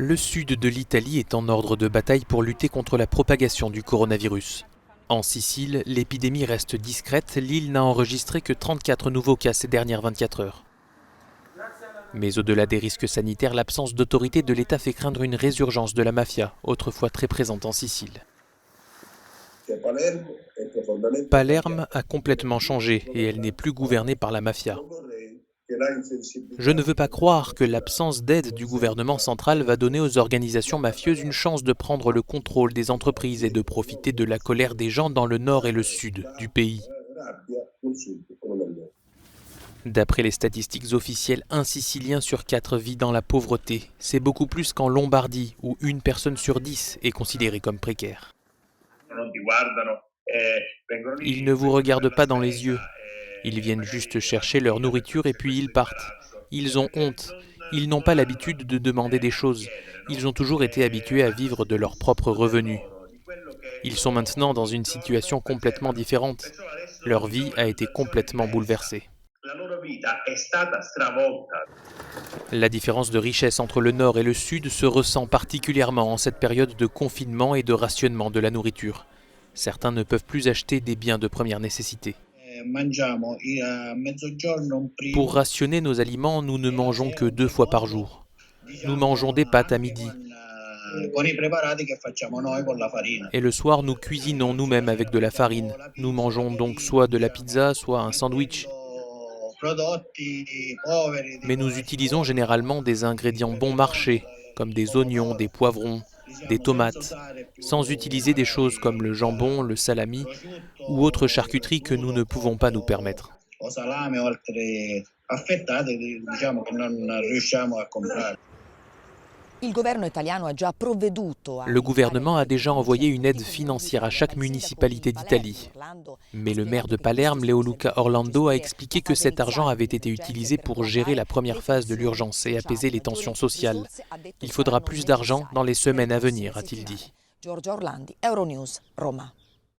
Le sud de l'Italie est en ordre de bataille pour lutter contre la propagation du coronavirus. En Sicile, l'épidémie reste discrète, l'île n'a enregistré que 34 nouveaux cas ces dernières 24 heures. Mais au-delà des risques sanitaires, l'absence d'autorité de l'État fait craindre une résurgence de la mafia, autrefois très présente en Sicile. Palerme a complètement changé et elle n'est plus gouvernée par la mafia. Je ne veux pas croire que l'absence d'aide du gouvernement central va donner aux organisations mafieuses une chance de prendre le contrôle des entreprises et de profiter de la colère des gens dans le nord et le sud du pays. D'après les statistiques officielles, un Sicilien sur 4 vit dans la pauvreté. C'est beaucoup plus qu'en Lombardie, où une personne sur 10 est considérée comme précaire. Ils ne vous regardent pas dans les yeux. Ils viennent juste chercher leur nourriture et puis ils partent. Ils ont honte. Ils n'ont pas l'habitude de demander des choses. Ils ont toujours été habitués à vivre de leurs propres revenus. Ils sont maintenant dans une situation complètement différente. Leur vie a été complètement bouleversée. La différence de richesse entre le nord et le sud se ressent particulièrement en cette période de confinement et de rationnement de la nourriture. Certains ne peuvent plus acheter des biens de première nécessité. Pour rationner nos aliments, nous ne mangeons que 2 fois par jour. Nous mangeons des pâtes à midi. Et le soir, nous cuisinons nous-mêmes avec de la farine. Nous mangeons donc soit de la pizza, soit un sandwich. Mais nous utilisons généralement des ingrédients bon marché, comme des oignons, des poivrons, des tomates, sans utiliser des choses comme le jambon, le salami ou autres charcuteries que nous ne pouvons pas nous permettre. Le gouvernement a déjà envoyé une aide financière à chaque municipalité d'Italie. Mais le maire de Palerme, Leoluca Orlando, a expliqué que cet argent avait été utilisé pour gérer la première phase de l'urgence et apaiser les tensions sociales. Il faudra plus d'argent dans les semaines à venir, a-t-il dit.